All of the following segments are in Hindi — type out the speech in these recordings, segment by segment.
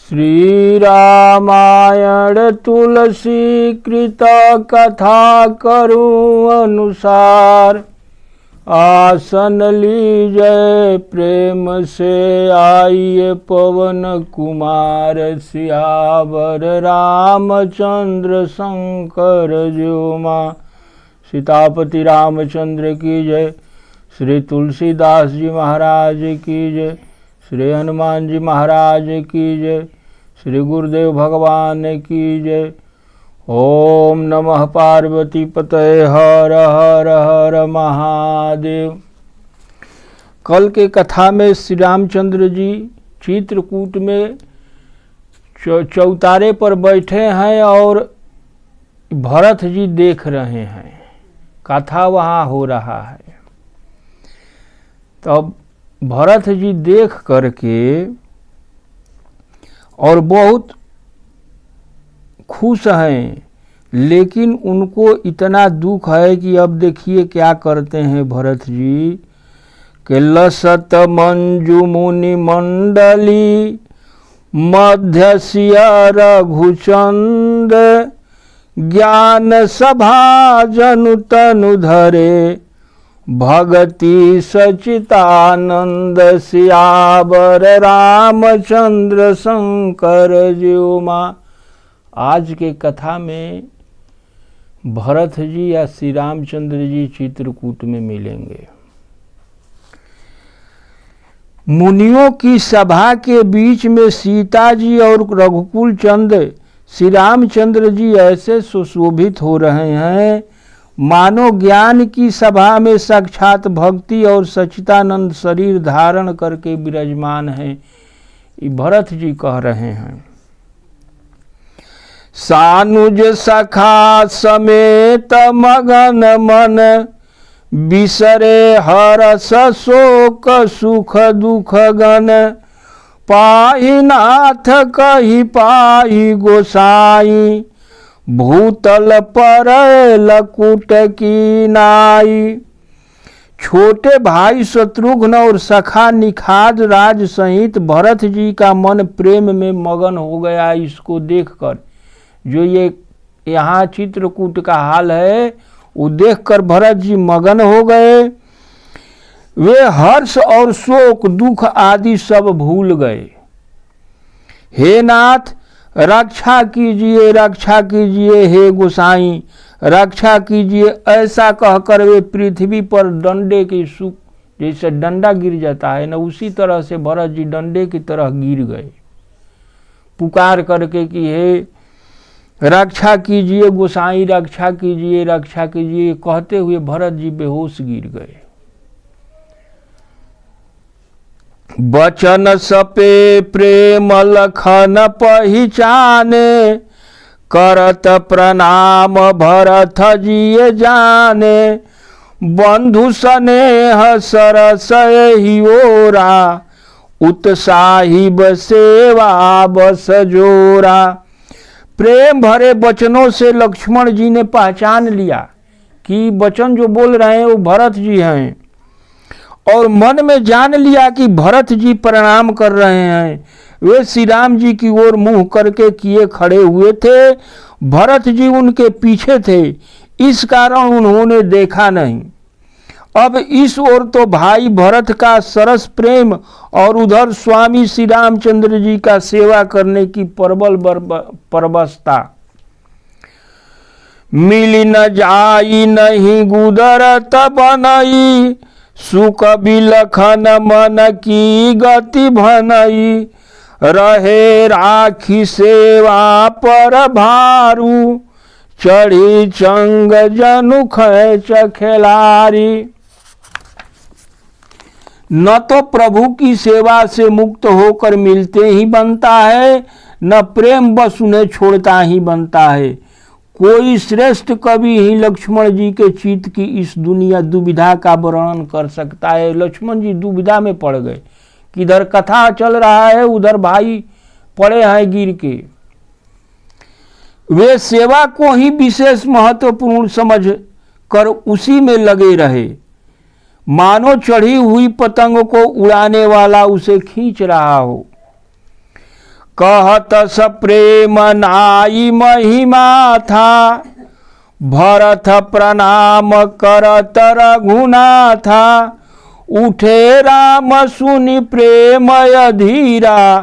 श्री रामायण तुलसी कृत कथा करु अनुसार। आसन लीजय प्रेम से आइए पवन कुमार। सियावर रामचंद्र शंकर जो माँ। सीतापति रामचंद्र की जय। श्री तुलसीदास जी महाराज की जय। श्री हनुमान जी महाराज की जय। श्री गुरुदेव भगवान की जय। ओम नमः पार्वती पतये हर हर हर महादेव। कल के कथा में श्री रामचंद्र जी चित्रकूट में चौतारे पर बैठे हैं और भरत जी देख रहे हैं। कथा वहाँ हो रहा है। तब भरत जी देख करके और बहुत खुश हैं, लेकिन उनको इतना दुख है कि अब देखिए क्या करते हैं भरत जी के लसत मंजू मुनि मंडली मध्यसिय रघुचंद ज्ञान सभा जनु तनु धरे भगति सचितानंद। सियावर रामचंद्र शंकर जो माँ। आज के कथा में भरत जी या श्री रामचंद्र जी चित्रकूट में मिलेंगे। मुनियों की सभा के बीच में सीता जी और रघुकुल चंद श्री रामचंद्र जी ऐसे सुशोभित हो रहे हैं मानो ज्ञान की सभा में साक्षात भक्ति और सच्चिदानंद शरीर धारण करके विराजमान हैं। भरत जी कह रहे हैं। सानुज सखा समेत मगन मन बिसरे हरस शोक सुख दुख गन। पाहि नाथ कहि पाहि गोसाई भूतल पर लकुट की नाई। छोटे भाई शत्रुघ्न और सखा निखाद राज सहित भरत जी का मन प्रेम में मगन हो गया। इसको देखकर जो ये यहाँ चित्रकूट का हाल है वो देखकर भरत जी मगन हो गए। वे हर्ष और शोक दुख आदि सब भूल गए। हे नाथ रक्षा कीजिए हे गोसाई रक्षा कीजिए। ऐसा कहकर वे पृथ्वी पर डंडे की सुख जैसे डंडा गिर जाता है न, उसी तरह से भरत जी डंडे की तरह गिर गए पुकार करके कि हे रक्षा कीजिए गोसाई रक्षा कीजिए कहते हुए भरत जी बेहोश गिर गए। बचन सपे प्रेम लखन पहिचाने करत प्रणाम भरत जी जाने। बंधु स्नेह सरस ही ओरा उत्साही सेवा बस जोरा। प्रेम भरे वचनों से लक्ष्मण जी ने पहचान लिया कि वचन जो बोल रहे हैं वो भरत जी हैं और मन में जान लिया कि भरत जी प्रणाम कर रहे हैं। वे श्री राम जी की ओर मुंह करके किए खड़े हुए थे। भरत जी उनके पीछे थे, इस कारण उन्होंने देखा नहीं। अब इस ओर तो भाई भरत का सरस प्रेम और उधर स्वामी श्री रामचंद्र जी का सेवा करने की प्रबल परवशता। मिली न जाई नहीं गुदरत बनई सुख बिलखन मन की गति भनई। रहे राखी सेवा पर भारू चढ़ी चंग जनु खैच खेलारी। न तो प्रभु की सेवा से मुक्त होकर मिलते ही बनता है, न प्रेम बस उन्हें छोड़ता ही बनता है। कोई श्रेष्ठ कवि ही लक्ष्मण जी के चित्त की इस दुनिया दुविधा का वर्णन कर सकता है। लक्ष्मण जी दुविधा में पड़ गए, किधर कथा चल रहा है उधर भाई पड़े हैं गिर के। वे सेवा को ही विशेष महत्वपूर्ण समझ कर उसी में लगे रहे, मानो चढ़ी हुई पतंग को उड़ाने वाला उसे खींच रहा हो। कहत स प्रेम नाई महिमा था, भरत प्रणाम करत रघुनाथा। उठे राम सुनि प्रेम अधीरा,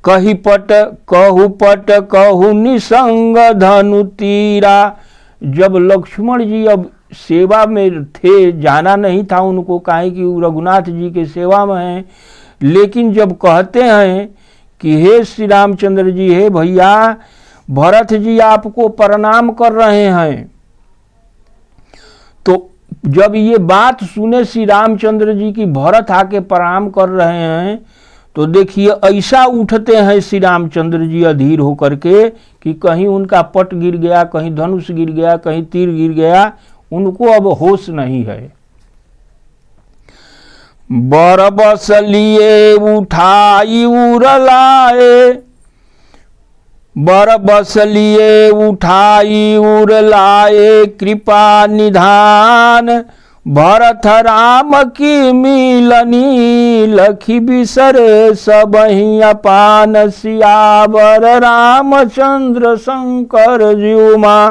कहु पट कहु निसंग धनु तीरा। जब लक्ष्मण जी अब सेवा में थे, जाना नहीं था उनको, काहे कि वो रघुनाथ जी के सेवा में हैं, लेकिन जब कहते हैं कि हे श्री रामचंद्र जी, हे भैया भरत जी आपको प्रणाम कर रहे हैं, तो जब ये बात सुने श्री रामचंद्र जी की भरत आके प्रणाम कर रहे हैं, तो देखिए ऐसा उठते हैं श्री रामचंद्र जी अधीर होकर के कि कहीं उनका पट गिर गया, कहीं धनुष गिर गया, कहीं तीर गिर गया, उनको अब होश नहीं है। बर बस लिए उठाई उरलाए, बर बस लिए उठाई उरलाए, कृपा निधान भरत राम की मिलनी। लखी बिसरे सबहि अपान, सियावर रामचंद्र शंकर जीउमा।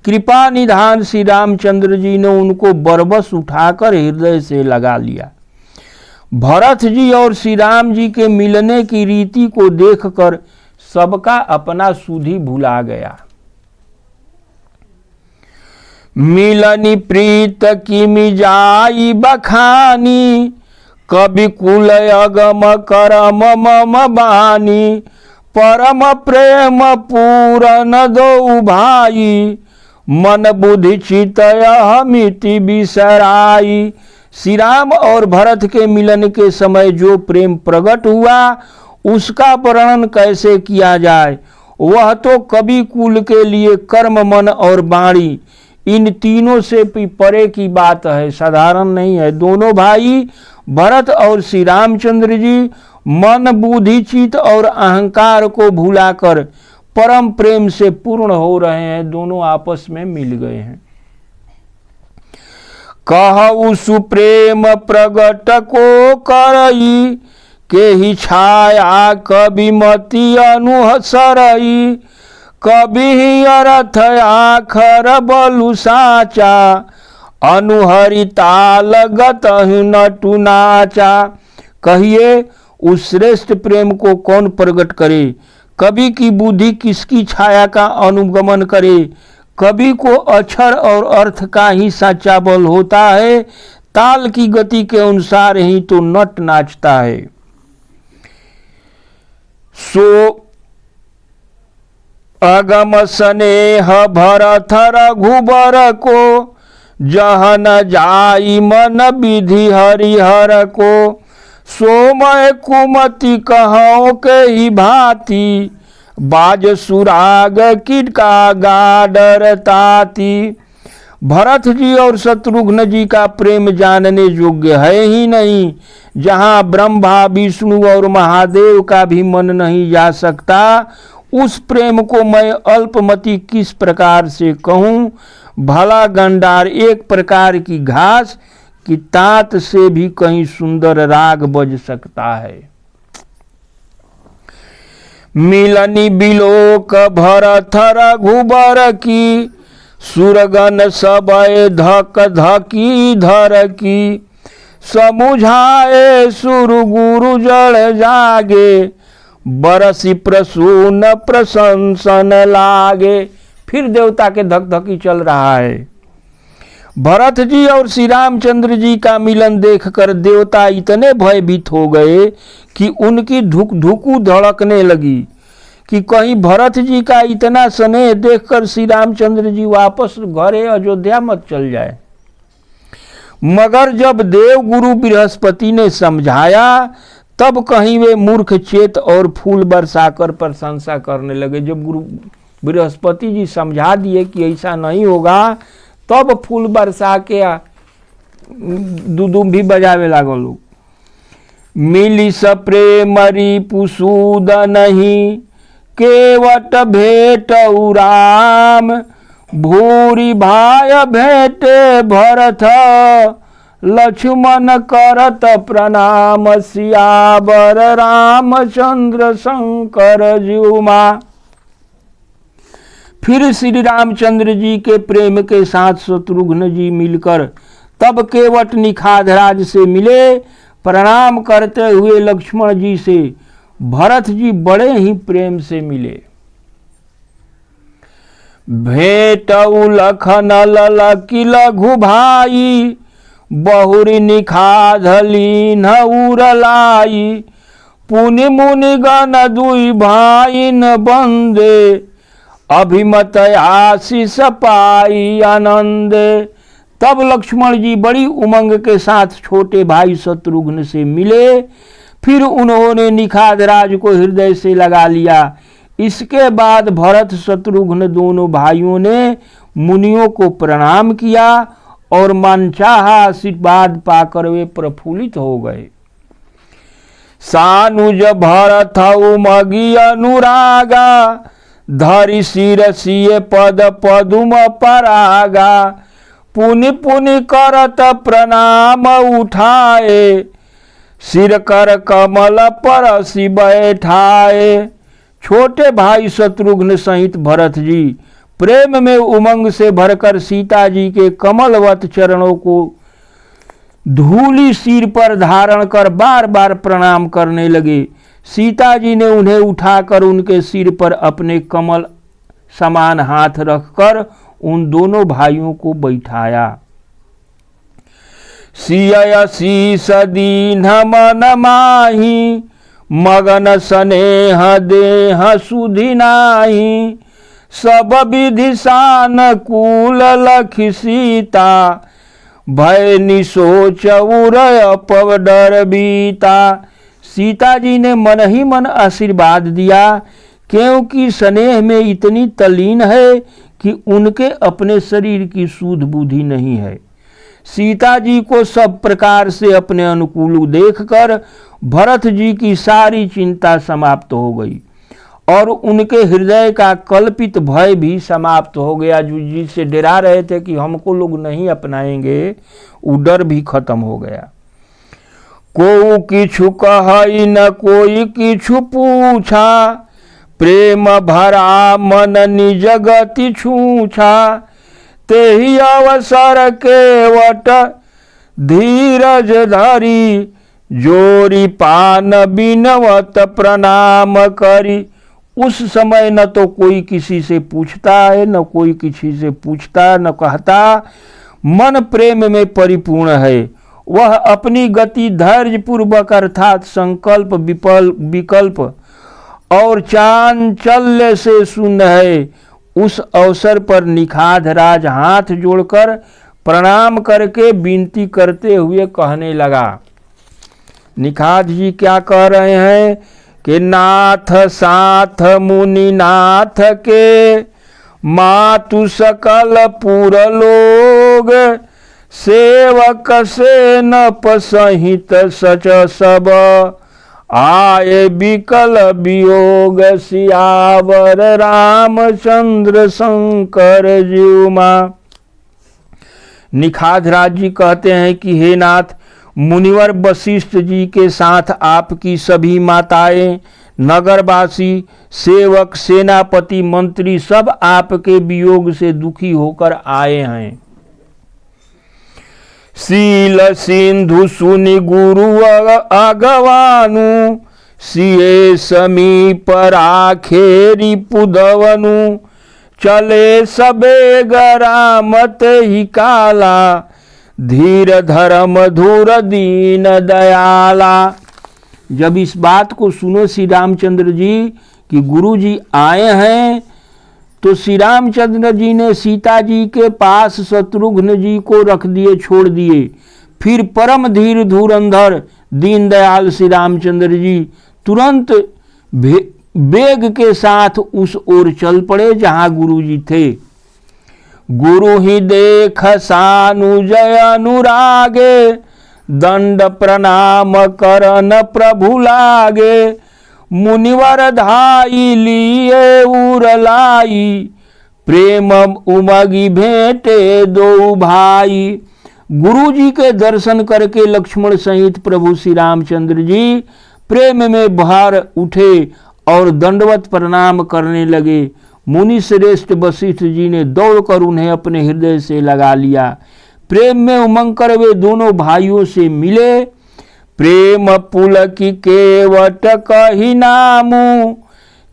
कृपा निधान श्री रामचंद्र जी ने उनको बरबस उठाकर हृदय से लगा लिया। भरत जी और श्री राम जी के मिलने की रीति को देखकर सबका अपना सुधि भुला गया। मिलनी प्रीत की मिजाई बखानी, कवि कुल अगम करम मम बानी। परम प्रेम पूरन दो भाई, मन बुद्धि चित अहमिति बिसराई। श्री राम और भरत के मिलन के समय जो प्रेम प्रकट हुआ उसका वर्णन कैसे किया जाए। वह तो कवि कुल के लिए कर्म मन और वाणी इन तीनों से भी परे की बात है, साधारण नहीं है। दोनों भाई भरत और श्री रामचंद्र जी मन बुद्धि चित और अहंकार को भुलाकर परम प्रेम से पूर्ण हो रहे हैं, दोनों आपस में मिल गए हैं। कहु सुप्रेम प्रगट को करई, के ही छाया कवि मति अनुसरई। कवि ही अर्थ आखर बलु साचा, अनुहरिताल गतहि नटु नाचा। कहिए उस श्रेष्ठ प्रेम को कौन प्रकट करे, कवि की बुद्धि किसकी छाया का अनुगमन करे। कवि को अक्षर और अर्थ का ही साचा बल होता है, ताल की गति के अनुसार ही तो नट नाचता है। सो अगम स्नेह भरत रघुबर को, जहन जाई मन विधि हरिहर को। सोमय कुमति कहौ के ही भांति, बाज सुराग किट का गाडर ताती। भरत जी और शत्रुघ्न जी का प्रेम जानने योग्य है ही नहीं। जहाँ ब्रह्मा विष्णु और महादेव का भी मन नहीं जा सकता, उस प्रेम को मैं अल्पमति किस प्रकार से कहूँ। भला गंडार एक प्रकार की घास कि तात से भी कहीं सुंदर राग बज सकता है। मिलनी बिलोक भरत रघुबर की, सुरगन सबय धक धकी धर की। समुझाए सुर गुरु जड़ जागे, बरसी प्रसून प्रशंसन लागे। फिर देवता के धक धकी चल रहा है। भरत जी और श्री रामचंद्र जी का मिलन देखकर देवता इतने भयभीत हो गए कि उनकी धुक धुकू धड़कने लगी कि कहीं भरत जी का इतना स्नेह देखकर श्री रामचंद्र जी वापस घरे अयोध्या मत चल जाए। मगर जब देव गुरु बृहस्पति ने समझाया, तब कहीं वे मूर्ख चेत और फूल बरसाकर प्रशंसा करने लगे। जब गुरु बृहस्पति जी समझा दिए कि ऐसा नहीं होगा, तब फूल बरसा के दुदुम भी बजावे लागल लोग। मिली सप्रेम रिपुसूद नहीं, केवट भेट राम। भूरी भाय भेटे भरत, लक्ष्मण करत प्रणाम, सियावर रामचंद्र शंकर जीउमा। फिर श्री रामचंद्र जी के प्रेम के साथ शत्रुघ्न जी मिलकर तब केवट निखाधराज से मिले। प्रणाम करते हुए लक्ष्मण जी से भरत जी बड़े ही प्रेम से मिले। भेटऊ लखन ललकी लघु भाई, बहुरी निखाधली न उरलाई। पुनि मुनि गण दुई भाई न बंदे, अभिमत आशीष पाई आनंदे। तब लक्ष्मण जी बड़ी उमंग के साथ छोटे भाई शत्रुघ्न से मिले। फिर उन्होंने निखाधराज को हृदय से लगा लिया। इसके बाद भरत शत्रुघ्न दोनों भाइयों ने मुनियों को प्रणाम किया और मनचाहा आशीर्वाद पाकर वे प्रफुल्लित हो गए। सानुज भरत उमगी अनुरागा, धरि शिर सिय पद पदुम परागा। पुनि पुनि करत प्रणाम उठाए, सिर कर कमल परसि बैठाए। छोटे भाई शत्रुघ्न सहित भरत जी प्रेम में उमंग से भरकर सीता जी के कमलवत चरणों को धूली सिर पर धारण कर बार बार प्रणाम करने लगे। सीता जी ने उन्हें उठाकर उनके सिर पर अपने कमल समान हाथ रखकर उन दोनों भाइयों को बैठाया। सिय शीस दीन मन माही, मगन स्नेह देह सुधि नाही। सब विधि सानुकूल लखि सीता, भय निसोच उरय पव डर बीता। सीता जी ने मन ही मन आशीर्वाद दिया, क्योंकि स्नेह में इतनी तल्लीन है कि उनके अपने शरीर की सूध बुद्धि नहीं है। सीता जी को सब प्रकार से अपने अनुकूल देखकर भरत जी की सारी चिंता समाप्त हो गई और उनके हृदय का कल्पित भय भी समाप्त हो गया। जो जिससे डरा रहे थे कि हमको लोग नहीं अपनाएंगे, वो डर भी खत्म हो गया। को किछु कहई न कोई किछु पूछा, प्रेम भरा मन निज गति छूछा। तेहि अवसर केवट धीरज धरी, जोरी पान बिनवत प्रणाम करी। उस समय न तो कोई किसी से पूछता है, न कोई किसी से पूछता, न कहता। मन प्रेम में परिपूर्ण है। वह अपनी गति धैर्य पूर्वक अर्थात संकल्प विकल्प और चांचल्य से सुन है। उस अवसर पर निखाधराज हाथ जोड़कर प्रणाम करके विनती करते हुए कहने लगा। निखाध जी क्या कह रहे हैं कि नाथ साथ मुनि नाथ के, मातु सकल पुर लोग। सेवक से न पसहित सच सब, आए बिकल वियोग। सियावर रामचंद्र शंकर जीउमा। निखाधराज जी कहते हैं कि हे नाथ, मुनिवर वशिष्ठ जी के साथ आपकी सभी माताएं, नगरवासी, सेवक, सेनापति, मंत्री सब आपके वियोग से दुखी होकर आए हैं। शील सिंधु सुनि गुरु अगवानु, सिए समीप राखेरी पुदवनु। चले सबे गरामत ही काला, धीर धर्म धूर दीन दयाला। जब इस बात को सुनो श्री रामचंद्र जी कि गुरु जी आए हैं, तो श्री रामचंद्र जी ने सीता जी के पास शत्रुघ्न जी को रख दिए, छोड़ दिए। फिर परम धीर धुरंधर दीनदयाल श्री रामचंद्र जी तुरंत वेग के साथ उस ओर चल पड़े जहां गुरु जी थे। गुरु ही देख सानुजय अनुरागे, दंड प्रणाम करन प्रभु लागे। मुनिवर धाई लिए उरलाई, प्रेम उमगी भेंटे दो भाई। गुरु जी के दर्शन करके लक्ष्मण सहित प्रभु श्री रामचंद्र जी प्रेम में बहार उठे और दंडवत प्रणाम करने लगे। मुनि श्रेष्ठ वशिष्ठ जी ने दौड़कर उन्हें अपने हृदय से लगा लिया। प्रेम में उमंग कर वे दोनों भाइयों से मिले। प्रेम पुलकी केवट कही नामू,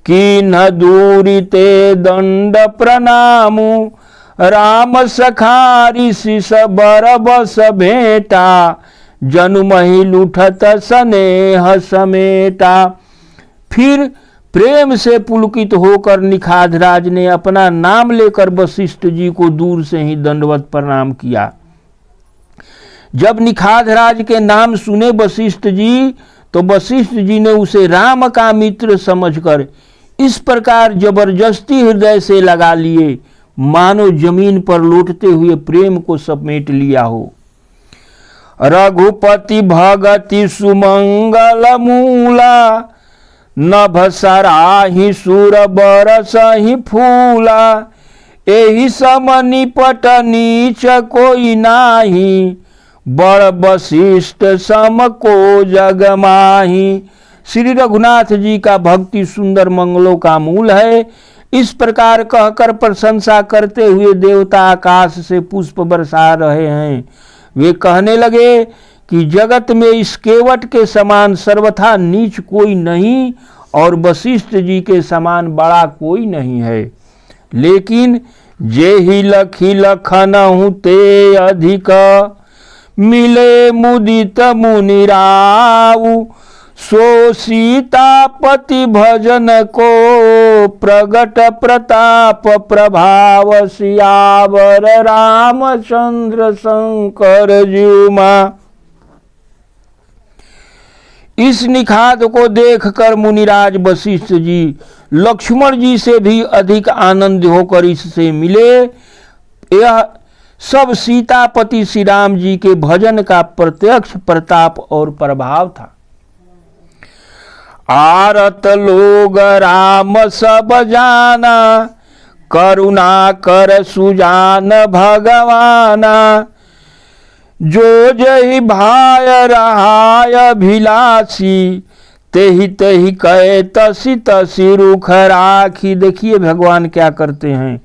कीन्ह दूरी ते दंड प्रणामू। राम सखारी शिष बर बस भेटा, जनु मही लुठत स्नेह समेटा। फिर प्रेम से पुलकित होकर निखाधराज ने अपना नाम लेकर वशिष्ठ जी को दूर से ही दंडवत प्रणाम किया। जब निखाधराज के नाम सुने वशिष्ठ जी, तो वशिष्ठ जी ने उसे राम का मित्र समझकर इस प्रकार जबरदस्ती हृदय से लगा लिए, मानो जमीन पर लौटते हुए प्रेम को समेट लिया हो। रघुपति भगति सुमंगल मूला, नभ सराहि सुर बरसहि फूला। एहि सम निपट नीच कोई नाही, बड़ वशिष्ठ सम को जग माही। श्री रघुनाथ जी का भक्ति सुंदर मंगलों का मूल है। इस प्रकार कहकर प्रशंसा करते हुए देवता आकाश से पुष्प बरसा रहे हैं। वे कहने लगे कि जगत में इस केवट के समान सर्वथा नीच कोई नहीं और वशिष्ठ जी के समान बड़ा कोई नहीं है। लेकिन जे ही लखी लखनहु ते अधिक, मिले मुदित मुनिराऊ। सो सीतापति भजन को, प्रगट प्रताप प्रभाव सियावर रामचंद्र शंकर जीमा। इस निखाद को देखकर मुनिराज वशिष्ठ जी लक्ष्मण जी से भी अधिक आनंद होकर इससे मिले। यह सब सीतापति श्री राम जी के भजन का प्रत्यक्ष प्रताप और प्रभाव था। आरत लोग राम सब जाना, करुणा कर सुजान भगवाना। जो जही भाय रहाय अभिलाषी, तेहि तेहि कहे तसी तसी रुख राखी। देखिए भगवान क्या करते हैं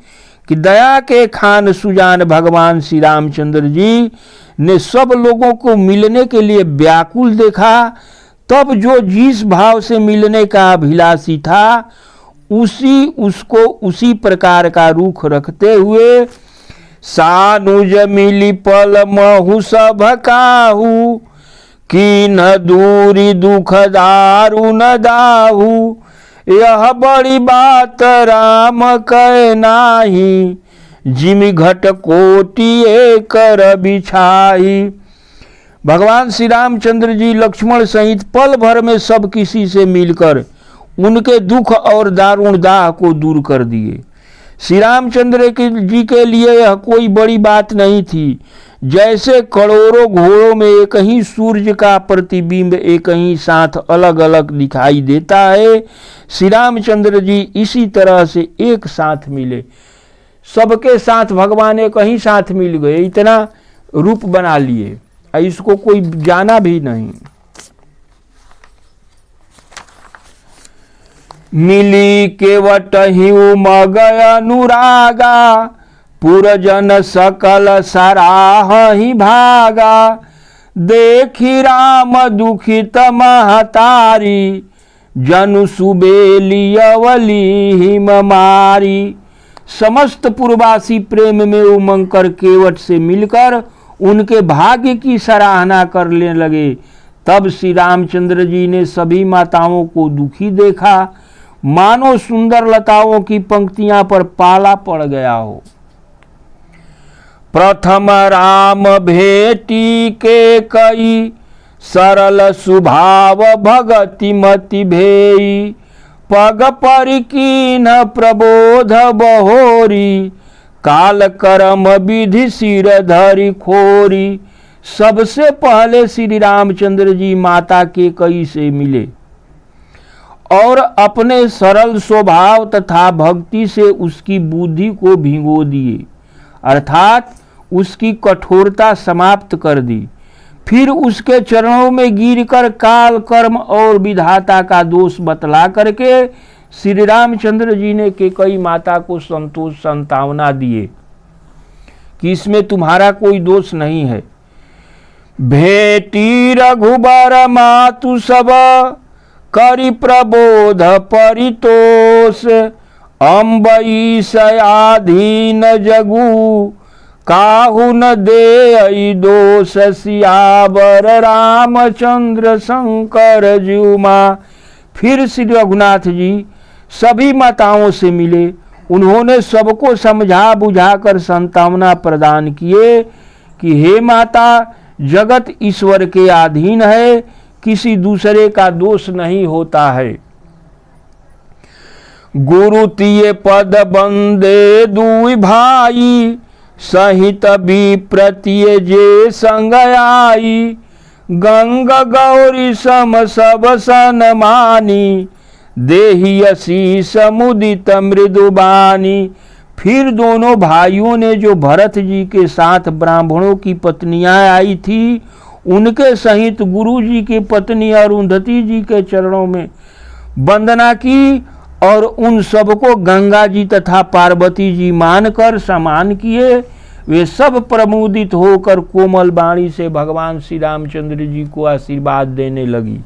कि दया के खान सुजान भगवान श्री रामचंद्र जी ने सब लोगों को मिलने के लिए व्याकुल देखा। तब जो जिस भाव से मिलने का अभिलाषी था, उसी प्रकार का रुख रखते हुए सानुज मिली पल महु सब काहू। कीन दूरी दुख दारु न दाहू। यह बड़ी बात राम कह नाही, जिमि घट कोटि कर बिछाई। भगवान श्री रामचंद्र जी लक्ष्मण सहित पल भर में सब किसी से मिलकर उनके दुख और दारुण दाह को दूर कर दिए। श्री रामचंद्र जी के लिए यह कोई बड़ी बात नहीं थी। जैसे करोड़ों घोड़ों में एक ही सूर्य का प्रतिबिंब एक ही साथ अलग अलग दिखाई देता है, श्री रामचंद्र जी इसी तरह से एक साथ मिले। सबके साथ भगवान एक ही साथ मिल गए, इतना रूप बना लिए, इसको कोई जाना भी नहीं। मिली केवट ही उमग अनुरागा, पुरजन सकल सराह ही भागा। देखी राम दुखित महतारी, जनु सुबेली अवली हिम मारी। समस्त पूर्ववासी प्रेम में उमंग कर केवट से मिलकर उनके भाग्य की सराहना करने लगे। तब श्री रामचंद्र जी ने सभी माताओं को दुखी देखा, मानो सुंदर लताओं की पंक्तियां पर पाला पड़ गया हो। प्रथम राम भेटी के कई, सरल सुभाव भगति मति भेई। पग परिकीन प्रबोध बहोरी, काल करम विधि सिर धरि खोरी। सबसे पहले श्री रामचंद्र जी माता के कई से मिले और अपने सरल स्वभाव तथा भक्ति से उसकी बुद्धि को भिगो दिए, अर्थात उसकी कठोरता समाप्त कर दी। फिर उसके चरणों में गिरकर काल, कर्म और विधाता का दोष बतला करके श्री रामचंद्र जी ने कैकेयी माता को संतोष संतावना दिए कि इसमें तुम्हारा कोई दोष नहीं है। भेटी रघुबर मातु सब करि प्रबोध परितोष, अम्बई सयाधीन जगु काहू न दे दोष, सियावर रामचंद्र शंकर जुमा। फिर श्री रघुनाथ जी सभी माताओं से मिले। उन्होंने सबको समझा बुझाकर सांत्वना प्रदान किए कि हे माता, जगत ईश्वर के अधीन है, किसी दूसरे का दोष नहीं होता है। गुरु तिये पद बंदे दुई भाई, सहित विप्रतिय जे संग आई, गंग गौरी सम सब सनमानी, देहि आशीष मुदित मृदुबानी। फिर दोनों भाइयों ने जो भरत जी के साथ ब्राह्मणों की पत्नियां आई थी, उनके सहित गुरु जी की पत्नी अरुंधति जी के चरणों में वंदना की और उन सबको गंगा जी तथा पार्वती जी मानकर सम्मान किए। वे सब प्रमुदित होकर कोमल वाणी से भगवान श्री रामचंद्र जी को आशीर्वाद देने लगी।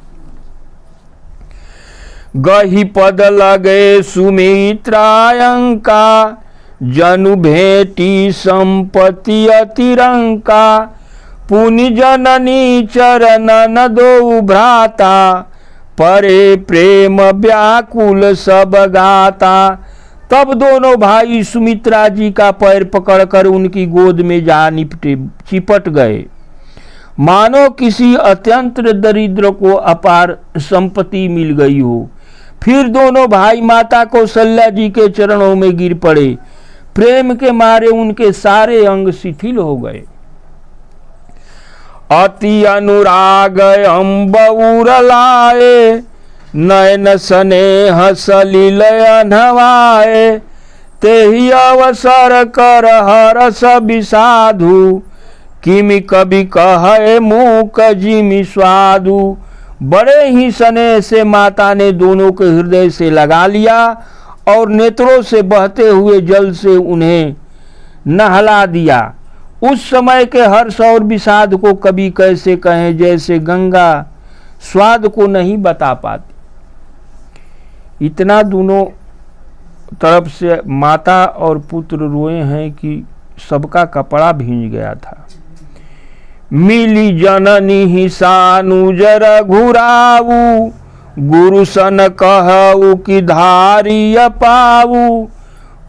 गही पद लगे सुमित्रायंका, जनु भेटी संपत्ति अतिरंका, पुनि जननी चरणन दो भ्राता, परे प्रेम व्याकुल सब गाता। तब दोनों भाई सुमित्रा जी का पैर पकड़कर उनकी गोद में जा चिपट गए, मानो किसी अत्यंत दरिद्र को अपार संपत्ति मिल गई हो। फिर दोनों भाई माता कौशल्या जी के चरणों में गिर पड़े। प्रेम के मारे उनके सारे अंग शिथिल हो गए। अति अनुराग अम्बऊर लाए, नयन स्नेह सलिल अनवाए, तेहि अवसर कर हरस विषाधु, किमि कवि कहे मूक जिमि स्वादु। बड़े ही स्नेह से माता ने दोनों के हृदय से लगा लिया और नेत्रों से बहते हुए जल से उन्हें नहला दिया। उस समय के हर्ष और विषाद को कवि कैसे कहें, जैसे गंगा स्वाद को नहीं बता पाती। इतना दोनों तरफ से माता और पुत्र रोए हैं कि सबका कपड़ा भींज गया था। मिली जननी ही सानुजर घुराऊ, गुरु सन कहऊ कि धारी पाऊ,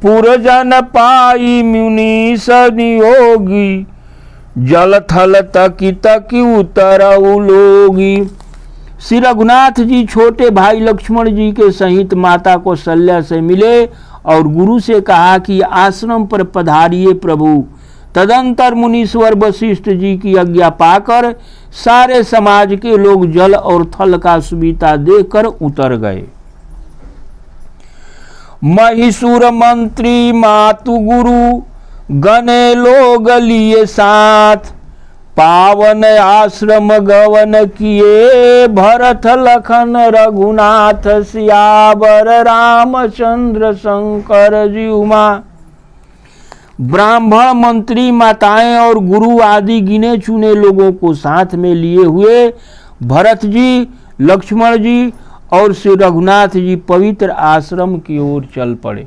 पुरजन पाई मुनीस नियोगी, जल थल तकी तकी उतरऊ लोगी। श्री रघुनाथ जी छोटे भाई लक्ष्मण जी के सहित माता कौशल्या से मिले और गुरु से कहा कि आश्रम पर पधारिए प्रभु। तदंतर मुनीश्वर वशिष्ठ जी की आज्ञा पाकर सारे समाज के लोग जल और थल का सुविधा देकर उतर गए। महिषूर मंत्री मातु गुरु गने लोग लिए साथ, पावन आश्रम गवन किए भरत लखन रघुनाथ, सियावर रामचंद्र शंकर जीउमा। ब्राह्मण, मंत्री, माताएं और गुरु आदि गिने चुने लोगों को साथ में लिए हुए भरत जी, लक्ष्मण जी और श्री रघुनाथ जी पवित्र आश्रम की ओर चल पड़े।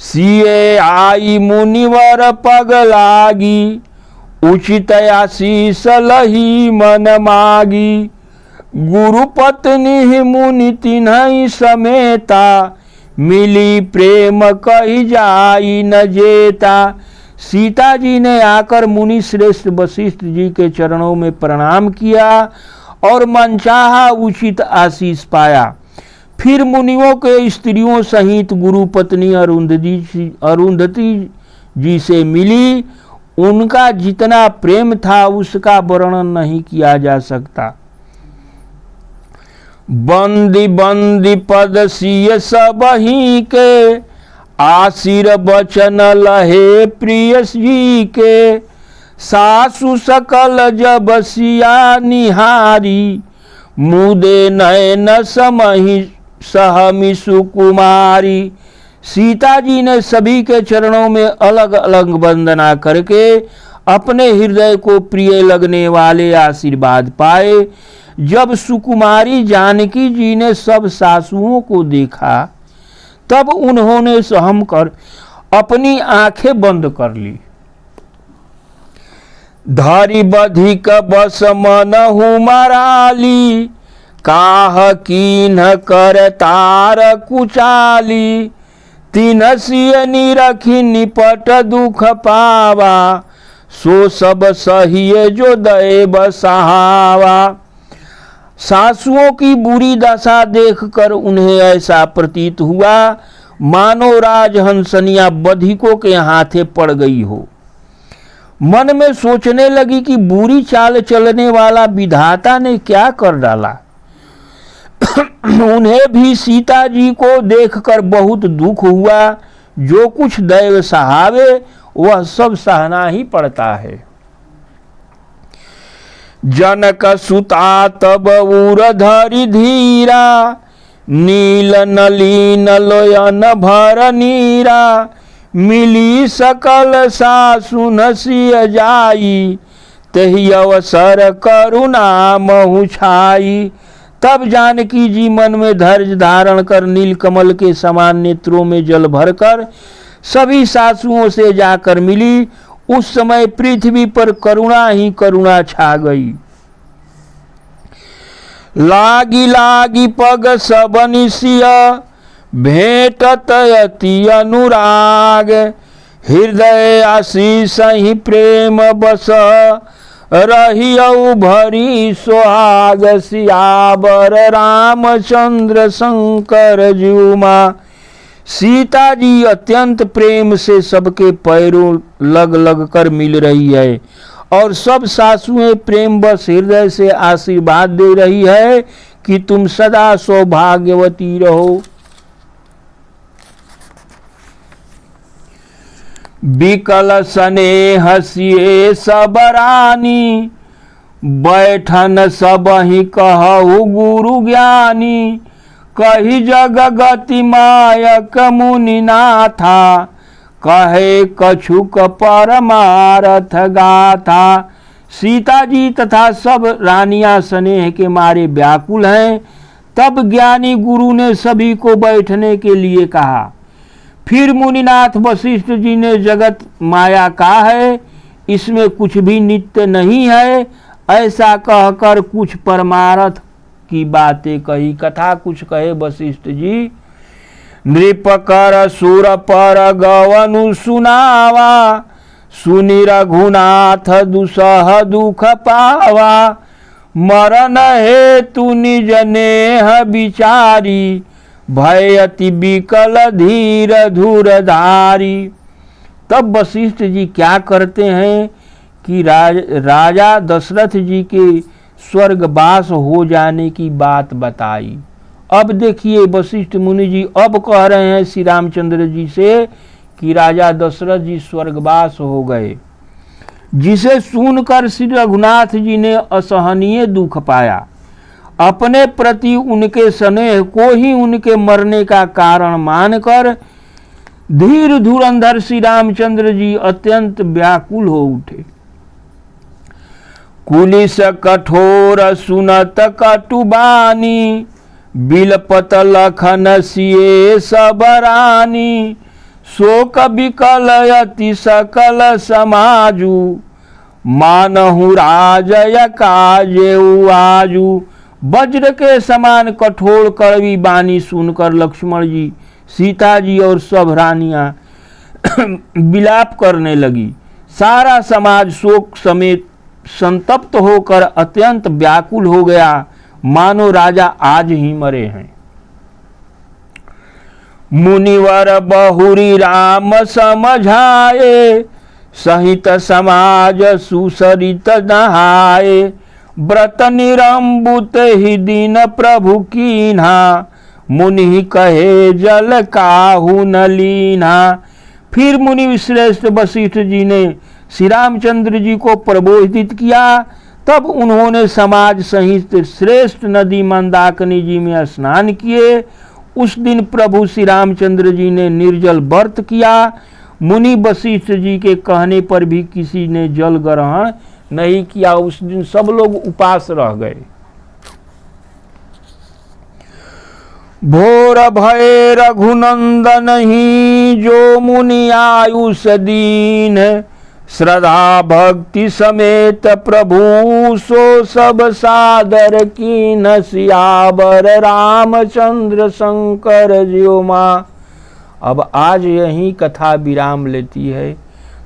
सिए आई मुनिवर पग लागी, उचित आशीष लही मन मागी, गुरु पत्नी मुनि तिन्हि समेता, मिली प्रेम कही जाई न जेता। सीता जी ने आकर मुनि श्रेष्ठ वशिष्ठ जी के चरणों में प्रणाम किया और मनचाहा उचित आशीष पाया। फिर मुनियों के स्त्रियों सहित गुरु पत्नी अरुंधति जी से मिली। उनका जितना प्रेम था उसका वर्णन नहीं किया जा सकता। बंदी बंदी पद सिय सबही के, आशीर बचन लहे प्रिय जी के, सासु सकल जब सिया निहारी, मुदे नयन समहि सहमि सुकुमारी। सीता जी ने सभी के चरणों में अलग अलग वंदना करके अपने हृदय को प्रिय लगने वाले आशीर्वाद पाए। जब सुकुमारी जानकी जी ने सब सासुओं को देखा तब उन्होंने सहम कर अपनी आंखें बंद कर ली। धरि बधिक बस मनहु मराली, काह कीन्ह कर तार कुचाली, तिनसिय निरखी निपट दुख पावा, सो सब सहिए जो दैव सहावा। सासुओं की बुरी दशा देखकर उन्हें ऐसा प्रतीत हुआ मानो राजहंसनिया बधिकों के हाथे पड़ गई हो। मन में सोचने लगी कि बुरी चाल चलने वाला विधाता ने क्या कर डाला। उन्हें भी सीता जी को देखकर बहुत दुख हुआ। जो कुछ दैव सहावे वह सब सहना ही पड़ता है। जनक सुता तब उर धरि धीरा, नील नलीन लोयन भर नीरा, मिली सकल सासु नसिय जाई, तहि अवसर करुणा महु छाई। तब जानकी जी मन में धैर्य धारण कर नीलकमल के समान नेत्रों में जल भरकर सभी सासुओं से जाकर मिली। उस समय पृथ्वी पर करुणा ही करुणा छा गई। लागी लागी पग सब निसिय, भेंटत अति अनुराग, हृदय आशीष ही प्रेम बस, रहियौ भरी सुहाग। सियावर रामचंद्र शंकर जीउमा। सीता जी अत्यंत प्रेम से सबके पैरों लग लग कर मिल रही है और सब सासुएं प्रेम बस हृदय से आशीर्वाद दे रही है कि तुम सदा सौभाग्यवती रहो। बिकल स्नेह सिए सब रानी, बैठन सब ही कहु गुरु ज्ञानी, कही जग गति मायक मुनि नाथा, कहे कछुक परमारथ गाथा। सीता जी तथा सब रानियां स्नेह के मारे व्याकुल हैं। तब ज्ञानी गुरु ने सभी को बैठने के लिए कहा। फिर मुनिनाथ वशिष्ठ जी ने जगत माया का है, इसमें कुछ भी नित्य नहीं है, ऐसा कहकर कुछ परमार्थ की बातें कही। कथा कुछ कहे वशिष्ठ जी। नृप कर सुर पर गवनु सुनावा, सुनि रघुनाथ दुसह दुख पावा, मरण हेतु निज नेह विचारी, भय अति बिकल धीर धुरधारी। तब वशिष्ठ जी क्या करते हैं कि राजा दशरथ जी के स्वर्गवास हो जाने की बात बताई। अब देखिए वशिष्ठ मुनि जी अब कह रहे हैं श्री रामचंद्र जी से कि राजा दशरथ जी स्वर्गवास हो गए, जिसे सुनकर श्री रघुनाथ जी ने असहनीय दुख पाया। अपने प्रति उनके स्नेह को ही उनके मरने का कारण मानकर धीर धुरंधर श्री रामचंद्र जी अत्यंत व्याकुल हो उठे। कुलिस कठोर सुनत कटुबानी, बिलपत लखन सिए सब रानी, शोक विकल अति सकल समाजु, मानहु राजय काजेउ आजू। वज्र के समान कठोर कड़वी बानी सुनकर लक्ष्मण जी, सीता जी और सब रानियां विलाप करने लगी। सारा समाज शोक समेत संतप्त होकर अत्यंत व्याकुल हो गया, मानो राजा आज ही मरे हैं। मुनिवर बहुरी राम समझाए, सहित समाज सुसरित नहाए, व्रत निरंबुत ही दिन प्रभु कीन्हा, मुनि कहे जल काहू न लीना। फिर मुनि श्रेष्ठ वशिष्ठ जी ने श्री रामचंद्र जी को प्रबोधित किया। तब उन्होंने समाज सहित श्रेष्ठ नदी मंदाकिनी जी में स्नान किए। उस दिन प्रभु श्री रामचंद्र जी ने निर्जल व्रत किया। मुनि वशिष्ठ जी के कहने पर भी किसी ने जल ग्रहण नहीं किया। उस दिन सब लोग उपास रह गए। भोर भय रघुनंदन ही जो मुनि आयुष दीन। श्रद्धा भक्ति समेत प्रभु सो सब सादर कीन। सियावर रामचंद्र शंकर ज्यो माँ। अब आज यही कथा विराम लेती है।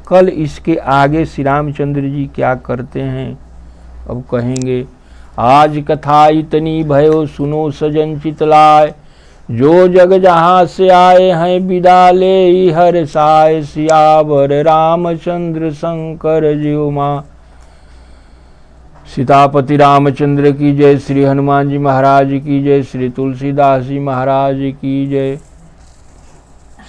कल इसके आगे श्री रामचंद्र जी क्या करते हैं अब कहेंगे। आज कथा इतनी भयो सुनो सजन चितलाय। जो जग जहाँ से आए हैं विदा ले हर साय। सियावर रामचंद्र शंकर ज्यो माँ। सीतापति रामचंद्र की जय। श्री हनुमान जी महाराज की जय। श्री तुलसीदास जी महाराज की जय।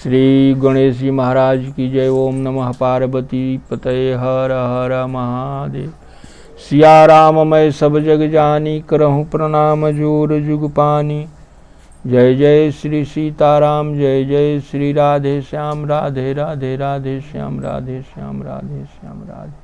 श्री गणेश जी महाराज की जय। ओम नमः पार्वती पतये हर हर महादेव। सिया राम मैं सब जग जानी। करहूँ प्रणाम जोर जुग पानी। जय जय श्री सीताराम। जय जय श्री राधे श्याम। राधे राधे राधे श्याम। राधे श्याम राधे श्याम राधे।